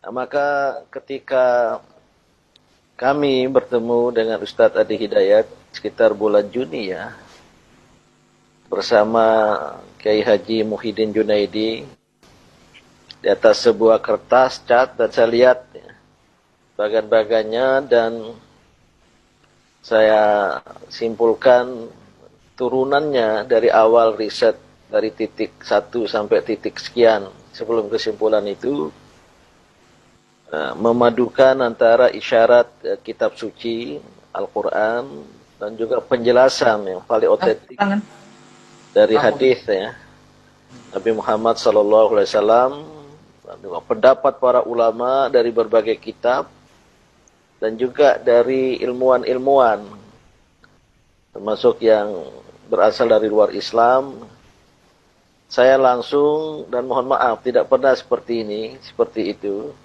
Nah, maka ketika kami bertemu dengan Ustadz Adi Hidayat sekitar bulan Juni ya, bersama Kiai Haji Muhyiddin Junaidi di atas sebuah kertas cat, dan saya lihat ya, bagan-bagannya, dan saya simpulkan turunannya dari awal riset dari titik 1 sampai titik sekian. Sebelum kesimpulan itu memadukan antara isyarat kitab suci Al-Quran dan juga penjelasan yang paling otentik dari hadis ya Nabi Muhammad SAW, pendapat para ulama dari berbagai kitab, dan juga dari ilmuwan-ilmuwan termasuk yang berasal dari luar Islam. Saya langsung, dan mohon maaf tidak pernah seperti ini, seperti itu,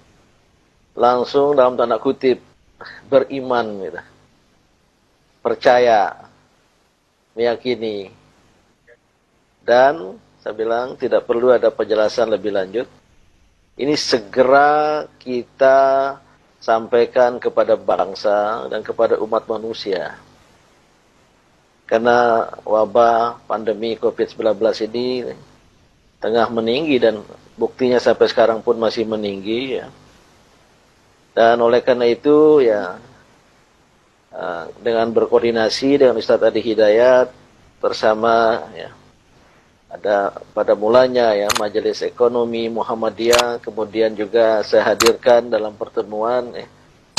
langsung dalam tanda kutip beriman gitu. Percaya, meyakini, dan saya bilang tidak perlu ada penjelasan lebih lanjut. Ini segera kita sampaikan kepada bangsa dan kepada umat manusia. Karena wabah pandemi COVID-19 ini tengah meninggi, dan buktinya sampai sekarang pun masih meninggi ya. Dan oleh karena itu ya, dengan berkoordinasi dengan Ustadz Adi Hidayat bersama ya, ada pada mulanya ya Majelis Ekonomi Muhammadiyah, kemudian juga saya hadirkan dalam pertemuan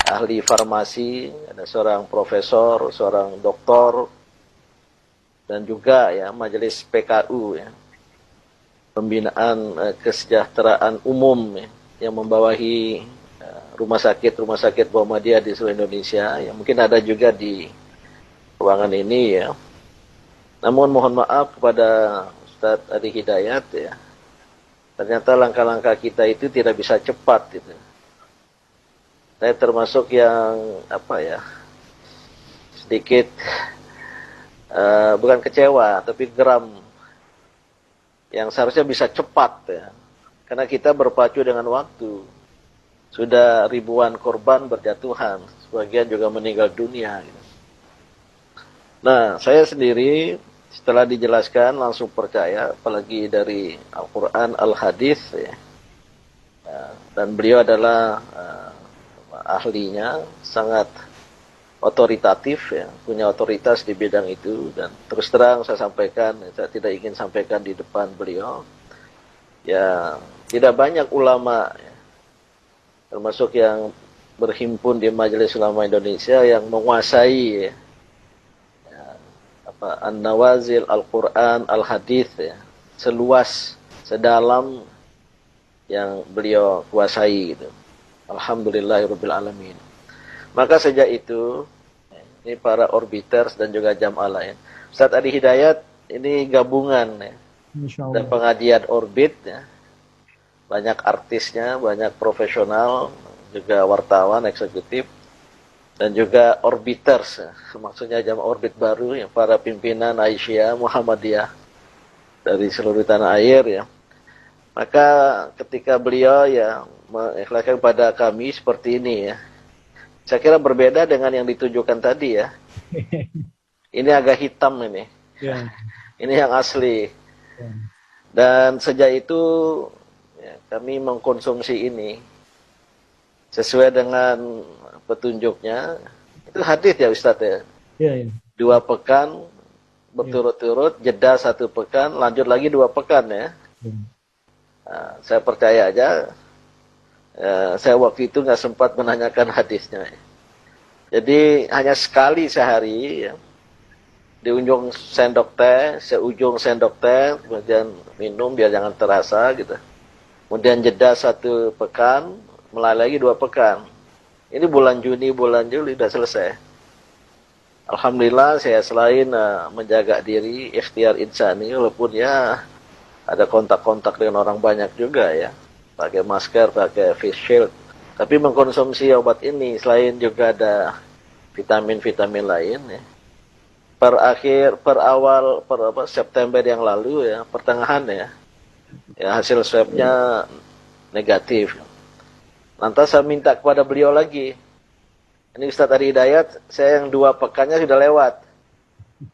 ahli farmasi, ada seorang profesor, seorang doktor, dan juga ya Majelis PKU ya, pembinaan kesejahteraan umum ya, yang membawahi rumah sakit Muhammadiyah di seluruh Indonesia, yang mungkin ada juga di ruangan ini ya. Namun mohon maaf kepada Ustadz Adi Hidayat ya, ternyata langkah-langkah kita itu tidak bisa cepat gitu. Saya termasuk yang sedikit bukan kecewa tapi geram, yang seharusnya bisa cepat ya, karena kita berpacu dengan waktu. Sudah ribuan korban berjatuhan, sebagian juga meninggal dunia gitu. Nah, saya sendiri setelah dijelaskan langsung percaya, apalagi dari Al-Quran, Al-Hadis ya. Dan beliau adalah ahlinya, sangat otoritatif ya, punya otoritas di bidang itu. Dan terus terang saya sampaikan, saya tidak ingin sampaikan di depan beliau ya, tidak banyak ulama ya, termasuk yang berhimpun di Majelis Ulama Indonesia, yang menguasai ya, An-Nawazil, Al-Quran, Al-Hadis ya, seluas, sedalam yang beliau kuasai gitu. Alhamdulillahirabbil alamin. Maka sejak itu ini para orbiters dan juga jamaah lain, Ustadz Adi Hidayat ini gabungan ya, dan pengajian orbit ya. Banyak artisnya, banyak profesional, juga wartawan, eksekutif, dan juga orbiters, maksudnya jamaah orbit baru, yang para pimpinan Aisyah, Muhammadiyah dari seluruh tanah air ya. Maka ketika beliau ya mengikhlaskan pada kami seperti ini ya, saya kira berbeda dengan yang ditujukan tadi ya. Ini agak hitam ini, ini yang asli. Dan sejak itu ya, kami mengkonsumsi ini sesuai dengan petunjuknya. Itu hadis ya Ustadz ya. 2 pekan berturut-turut, jeda 1 pekan, lanjut lagi 2 pekan ya. Nah, saya percaya aja. Saya waktu itu nggak sempat menanyakan hadisnya. Jadi hanya sekali sehari ya, di ujung sendok teh, seujung sendok teh, kemudian minum biar jangan terasa gitu. Kemudian jeda 1 pekan, mulai lagi 2 pekan. Ini bulan Juni, bulan Juli sudah selesai. Alhamdulillah saya selain menjaga diri, ikhtiar insani, walaupun ya ada kontak-kontak dengan orang banyak juga ya. Pakai masker, pakai face shield. Tapi mengkonsumsi obat ini, selain juga ada vitamin-vitamin lain ya. Per awal September yang lalu ya, pertengahan ya, hasil swabnya negatif. Lantas saya minta kepada beliau lagi. Ini Ustadz Ari Hidayat, saya yang 2 pekannya sudah lewat.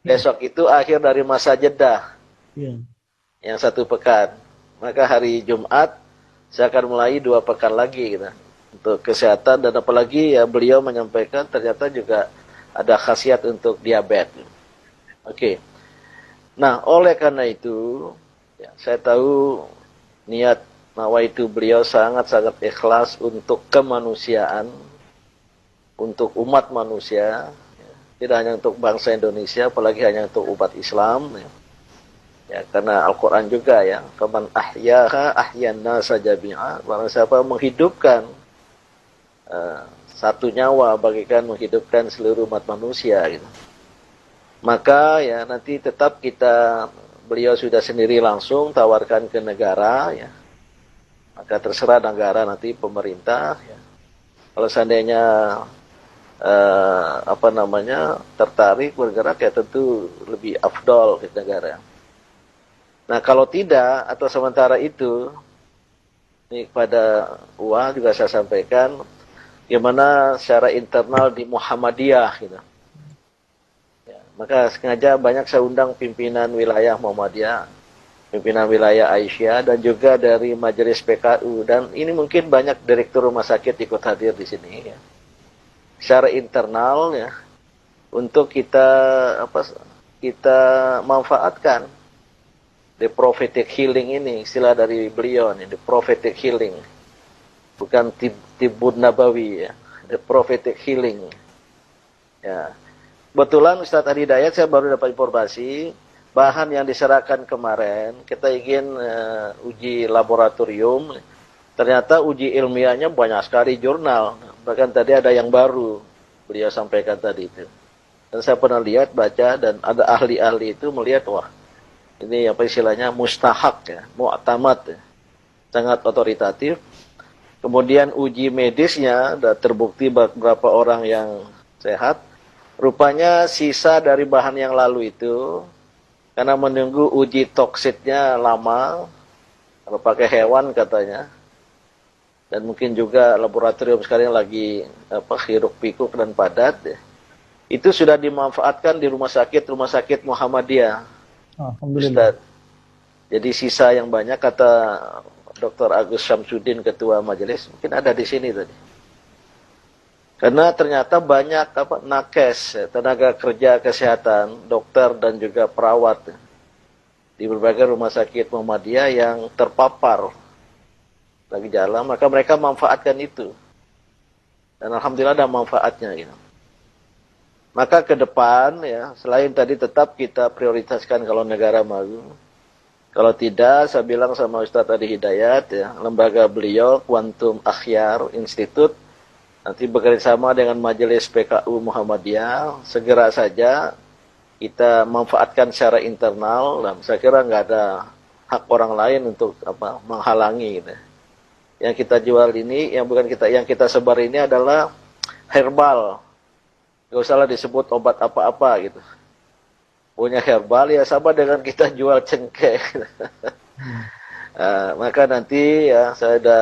Besok itu akhir dari masa jeda. Yang 1 pekan. Maka hari Jumat, saya akan mulai 2 pekan lagi gitu. Untuk kesehatan, dan apalagi ya beliau menyampaikan ternyata juga ada khasiat untuk diabetes. Oke. Nah, oleh karena itu, ya, saya tahu niat nawaitu beliau sangat-sangat ikhlas untuk kemanusiaan, untuk umat manusia, ya, tidak hanya untuk bangsa Indonesia, apalagi hanya untuk umat Islam. Ya, ya karena Al-Quran juga ya, faman ahyaha ahyanna sajami'a, barang siapa menghidupkan satu nyawa bagikan menghidupkan seluruh umat manusia gitu. Maka ya nanti tetap beliau sudah sendiri langsung tawarkan ke negara ya. Maka terserah negara nanti pemerintah ya. Kalau seandainya tertarik bergerak ya tentu lebih afdol ke negara. Nah kalau tidak atau sementara itu ini kepada UA juga saya sampaikan gimana secara internal di Muhammadiyah gitu. Maka sengaja banyak saya undang pimpinan wilayah Muhammadiyah, pimpinan wilayah Aisyah, dan juga dari Majelis PKU. Dan ini mungkin banyak direktur rumah sakit ikut hadir di sini. Ya. Secara internal ya, untuk kita manfaatkan the prophetic healing ini, istilah dari beliau nih, the prophetic healing, bukan tibun nabawi ya, the prophetic healing. Ya. Kebetulan Ustadz Ari Hidayat saya baru dapat informasi bahan yang diserahkan kemarin kita ingin uji laboratorium, ternyata uji ilmiahnya banyak sekali jurnal, bahkan tadi ada yang baru beliau sampaikan tadi itu, dan saya pernah lihat baca dan ada ahli-ahli itu melihat wah ini apa istilahnya mustahak ya, mu'tamad ya, sangat otoritatif. Kemudian uji medisnya sudah terbukti beberapa orang yang sehat. Rupanya sisa dari bahan yang lalu itu, karena menunggu uji toksiknya lama, kalau pakai hewan katanya, dan mungkin juga laboratorium sekarang lagi hiruk pikuk dan padat, ya, itu sudah dimanfaatkan di rumah sakit Muhammadiyah. Alhamdulillah. Ustaz. Jadi sisa yang banyak kata Dr. Agus Syamsuddin Ketua Majelis, mungkin ada di sini tadi. Karena ternyata banyak nakes, tenaga kerja kesehatan, dokter dan juga perawat di berbagai rumah sakit Muhammadiyah yang terpapar lagi jalan, maka mereka manfaatkan itu. Dan alhamdulillah ada manfaatnya gitu. Maka ke depan ya, selain tadi tetap kita prioritaskan kalau negara maju. Kalau tidak, saya bilang sama Ustadz Ari Hidayat ya, lembaga beliau Quantum Akhyar Institute nanti bekerjasama dengan Majelis PKU Muhammadiyah, segera saja kita manfaatkan secara internal, dan saya kira nggak ada hak orang lain untuk menghalangi. Gitu. Yang kita jual ini, yang kita sebar ini adalah herbal, nggak usahlah disebut obat apa-apa gitu. Punya herbal ya sama dengan kita jual cengkeh. Maka nanti ya saya ada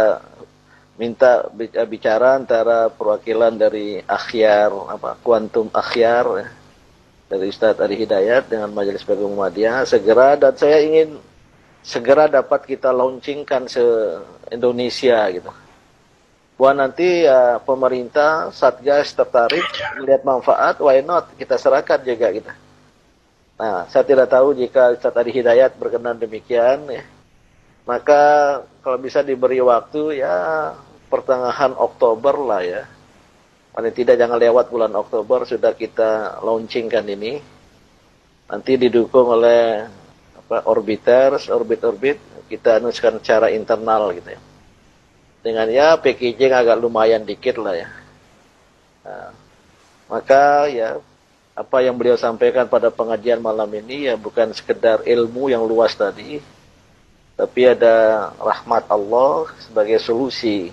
minta bicara antara perwakilan dari Akhyar, Quantum Akhyar ya, dari Ustadz Ari Hidayat dengan Majelis PKU Muhammadiyah segera, dan saya ingin segera dapat kita launchingkan se-Indonesia gitu. Buat nanti ya pemerintah, Satgas tertarik melihat manfaat, why not kita serahkan juga gitu. Nah, saya tidak tahu jika Ustadz Ari Hidayat berkenan demikian ya. Maka kalau bisa diberi waktu ya pertengahan Oktober lah ya. Paling tidak jangan lewat bulan Oktober sudah kita launchingkan ini. Nanti didukung oleh orbiters, orbit kita anunskan secara internal gitu ya. Dengan ya packaging agak lumayan dikit lah ya. Nah, maka ya apa yang beliau sampaikan pada pengajian malam ini ya bukan sekedar ilmu yang luas tadi, tapi ada rahmat Allah sebagai solusi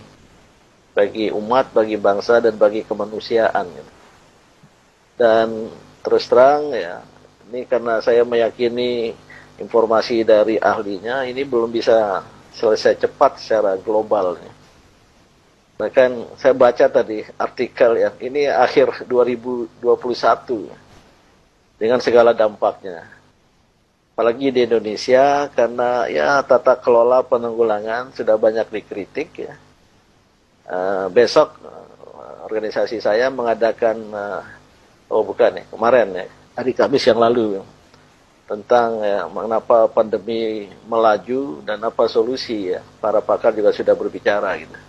bagi umat, bagi bangsa, dan bagi kemanusiaan. Dan terus terang ya, ini karena saya meyakini informasi dari ahlinya, ini belum bisa selesai cepat secara global. Bahkan saya baca tadi artikel ya, ini akhir 2021 dengan segala dampaknya. Apalagi di Indonesia karena ya tata kelola penanggulangan sudah banyak dikritik ya. Besok organisasi saya mengadakan kemarin ya, hari Kamis yang lalu tentang ya, mengapa pandemi melaju dan apa solusi ya. Para pakar juga sudah berbicara gitu.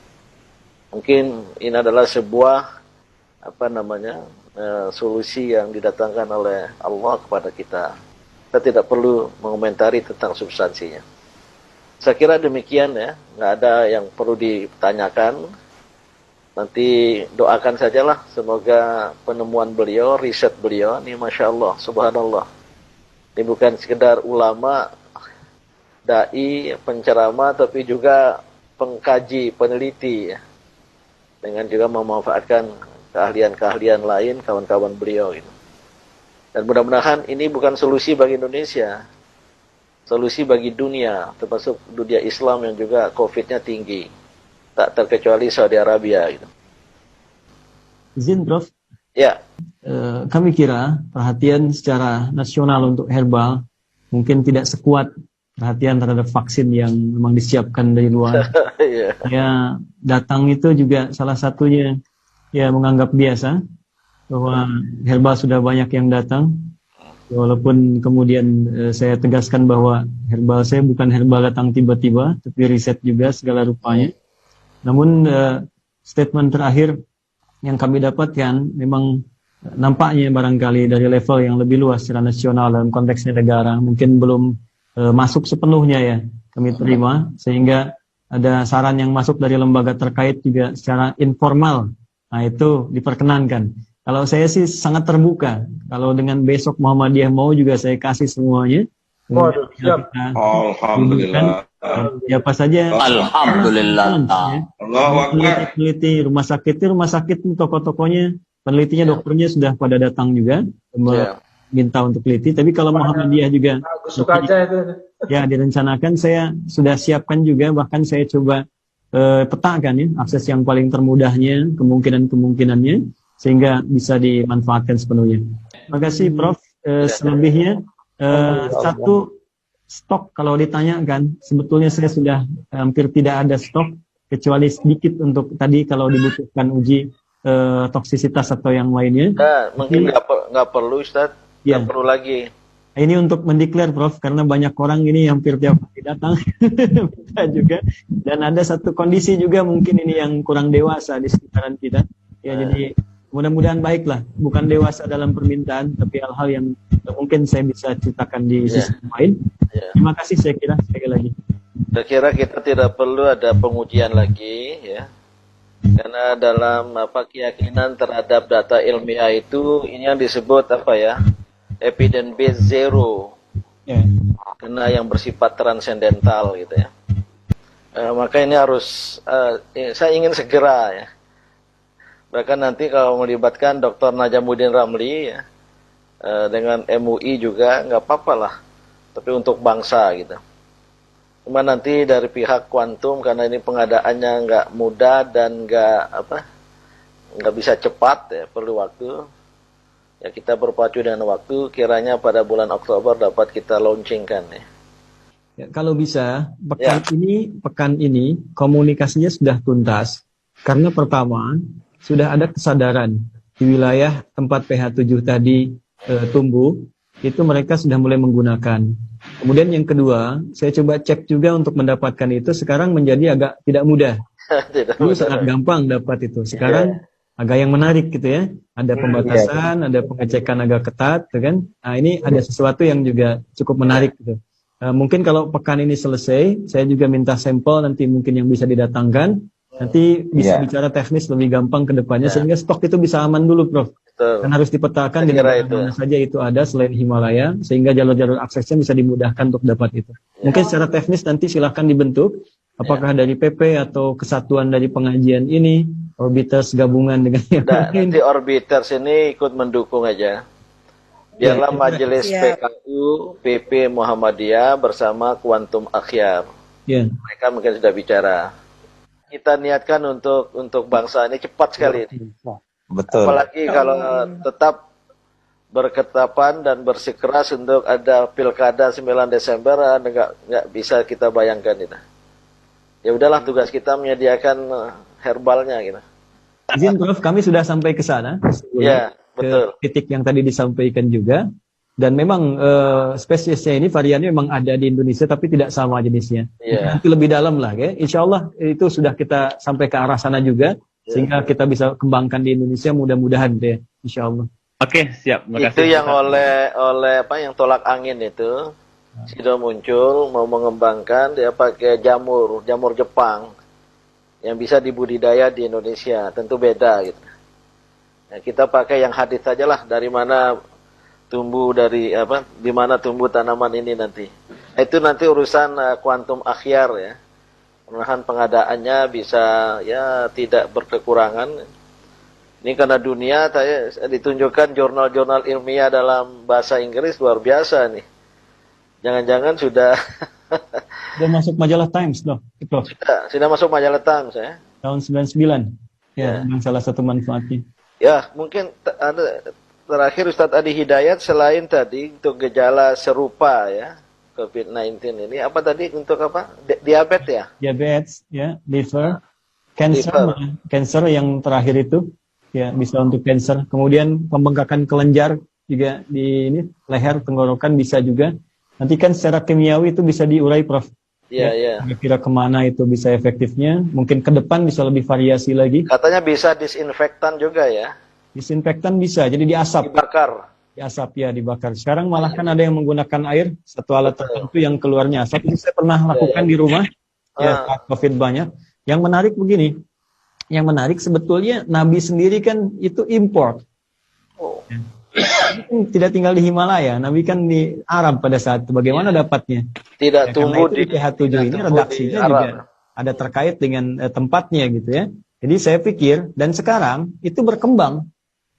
Mungkin ini adalah sebuah solusi yang didatangkan oleh Allah kepada kita. Kita tidak perlu mengomentari tentang substansinya. Saya kira demikian ya, nggak ada yang perlu ditanyakan. Nanti doakan sajalah, semoga penemuan beliau, riset beliau, ini Masya Allah, Subhanallah. Ini bukan sekedar ulama, dai, penceramah, tapi juga pengkaji, peneliti ya. Dengan juga memanfaatkan keahlian-keahlian lain kawan-kawan beliau itu. Dan mudah-mudahan ini bukan solusi bagi Indonesia, solusi bagi dunia, termasuk dunia Islam yang juga COVID-nya tinggi, tak terkecuali Saudi Arabia gitu. Izin Prof. Ya. Kami kira perhatian secara nasional untuk herbal mungkin tidak sekuat perhatian terhadap vaksin yang memang disiapkan dari luar. Ya, datang itu juga salah satunya ya menganggap biasa bahwa herbal sudah banyak yang datang. Walaupun kemudian saya tegaskan bahwa herbal saya bukan herbal datang tiba-tiba, tapi riset juga segala rupanya. Namun statement terakhir yang kami dapatkan memang nampaknya barangkali dari level yang lebih luas secara nasional dalam konteksnya negara mungkin belum masuk sepenuhnya ya kami terima, sehingga ada saran yang masuk dari lembaga terkait juga secara informal. Nah itu diperkenankan. Kalau saya sih sangat terbuka. Kalau dengan besok Muhammadiyah mau juga saya kasih semuanya. Waduh, siap. Alhamdulillah. Siapa saja. Alhamdulillah. Allahu Akbar. Peneliti rumah sakit toko-tokonya, penelitinya dokternya sudah pada datang juga minta untuk teliti. Tapi kalau Muhammadiyah juga Suka aja itu. Ya direncanakan, saya sudah siapkan juga, bahkan saya coba petakan ya akses yang paling termudahnya, kemungkinannya sehingga bisa dimanfaatkan sepenuhnya. Terima kasih Prof. Selebihnya satu stok kalau ditanyakan, sebetulnya saya sudah hampir tidak ada stok kecuali sedikit untuk tadi kalau dibutuhkan uji toksisitas atau yang lainnya. Mungkin nggak perlu Ustaz, nggak perlu lagi. Ini untuk mendeklar Prof, karena banyak orang ini hampir tiap hari datang minta juga, dan ada satu kondisi juga mungkin ini yang kurang dewasa di sekitaran kita. Ya jadi mudah-mudahan baiklah, bukan dewasa dalam permintaan, tapi hal-hal yang mungkin saya bisa ceritakan di sisi lain. Terima kasih saya kira sekali lagi. Saya kira kita tidak perlu ada pengujian lagi ya. Karena dalam keyakinan terhadap data ilmiah itu ini yang disebut evidence base zero. Karena yang bersifat transendental gitu ya. Maka ini harus saya ingin segera ya. Bahkan nanti kalau melibatkan Dr. Najamuddin Ramli ya, dengan MUI juga nggak apa-apa lah. Tapi untuk bangsa gitu. Cuma nanti dari pihak kuantum karena ini pengadaannya nggak mudah dan nggak bisa cepat ya, perlu waktu. Ya kita berpacu dengan waktu, kiranya pada bulan Oktober dapat kita launchingkan ya. Ya, kalau bisa pekan ini komunikasinya sudah tuntas karena pertama sudah ada kesadaran di wilayah tempat PH7 tadi tumbuh, itu mereka sudah mulai menggunakan. Kemudian yang kedua, saya coba cek juga untuk mendapatkan itu sekarang menjadi agak tidak mudah. Dulu sangat gampang dapat itu. Sekarang agak yang menarik gitu ya. Ada pembatasan, ada pengecekan agak ketat, gitu kan. Nah ini ada sesuatu yang juga cukup menarik gitu. Mungkin kalau pekan ini selesai, saya juga minta sampel nanti mungkin yang bisa didatangkan. Nanti bisa bicara teknis lebih gampang ke depannya sehingga stok itu bisa aman dulu Prof. Dan harus dipetakan di mana saja itu ada selain Himalaya sehingga jalur-jalur aksesnya bisa dimudahkan untuk dapat itu. Mungkin secara teknis nanti silahkan dibentuk apakah dari PP atau kesatuan dari pengajian ini, Orbiters gabungan dengan yang lain. Nanti Orbiters ini ikut mendukung aja. Biarlah majelis PKU, PP Muhammadiyah bersama Kuantum Akhyar. Mereka mungkin sudah bicara. kita niatkan untuk bangsa ini cepat sekali ini. Betul. Apalagi kalau tetap berketapan dan bersikeras untuk ada pilkada 9 Desember, nggak bisa kita bayangkan itu. Ya udahlah, tugas kita menyediakan herbalnya gitu. Izin Prof, kami sudah sampai ke sana. Ya, betul. Ke titik yang tadi disampaikan juga. Dan memang spesiesnya ini, variannya memang ada di Indonesia, tapi tidak sama jenisnya. Ya. Nanti lebih dalam lah, ya. Insya Allah itu sudah kita sampai ke arah sana juga, sehingga kita bisa kembangkan di Indonesia, mudah-mudahan deh, Insya Allah. Oke, siap. Itu yang oleh apa yang tolak angin itu sudah muncul, mau mengembangkan, dia pakai jamur Jepang yang bisa dibudidaya di Indonesia, tentu beda gitu. Nah, kita pakai yang hadis saja lah, dari mana tumbuh, di mana tumbuh tanaman ini nanti. Itu nanti urusan kuantum akhyar ya. Mudah-mudahan pengadaannya bisa ya tidak berkekurangan. Ini karena dunia saya ditunjukkan jurnal-jurnal ilmiah dalam bahasa Inggris luar biasa nih. Jangan-jangan sudah Sudah masuk majalah Times, loh. sudah masuk majalah Times ya. Tahun 99. Ya, yang salah satu manfaatnya. Ya, mungkin ada terakhir Ustadz Adi Hidayat, selain tadi untuk gejala serupa ya COVID-19 ini, apa tadi untuk apa? Diabetes ya? Diabetes, ya, liver, cancer yang terakhir itu. Ya, bisa untuk cancer. Kemudian pembengkakan kelenjar juga di ini, leher, tenggorokan bisa juga. Nanti kan secara kimiawi itu bisa diurai, Prof. Iya, iya. Kira-kira kemana itu bisa efektifnya. Mungkin ke depan bisa lebih variasi lagi. Katanya bisa disinfektan juga ya? Disinfektan bisa, jadi diasap. Dibakar. Diasap, ya, dibakar. Sekarang malah kan ada yang menggunakan air, satu alat tertentu yang keluarnya asap. Itu saya pernah lakukan di rumah. Ya, saat COVID banyak. Yang menarik begini. Yang menarik sebetulnya Nabi sendiri kan itu import. Tidak tinggal di Himalaya, Nabi kan di Arab pada saat itu. Bagaimana dapatnya? Tidak tumbuh di PH7 ini redaksinya juga ada terkait dengan tempatnya gitu ya. Jadi saya pikir, dan sekarang itu berkembang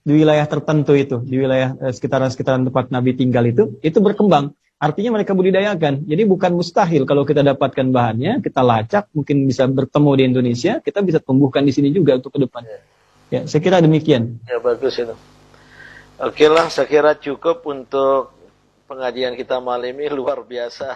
di wilayah tertentu itu, di wilayah sekitaran tempat Nabi tinggal itu berkembang. Artinya mereka budidayakan. Jadi bukan mustahil kalau kita dapatkan bahannya, kita lacak, mungkin bisa bertemu di Indonesia, kita bisa tumbuhkan di sini juga untuk ke depan. Ya, saya kira demikian. Ya, bagus itu. Oke lah, saya kira cukup untuk pengajian kita malam ini, luar biasa.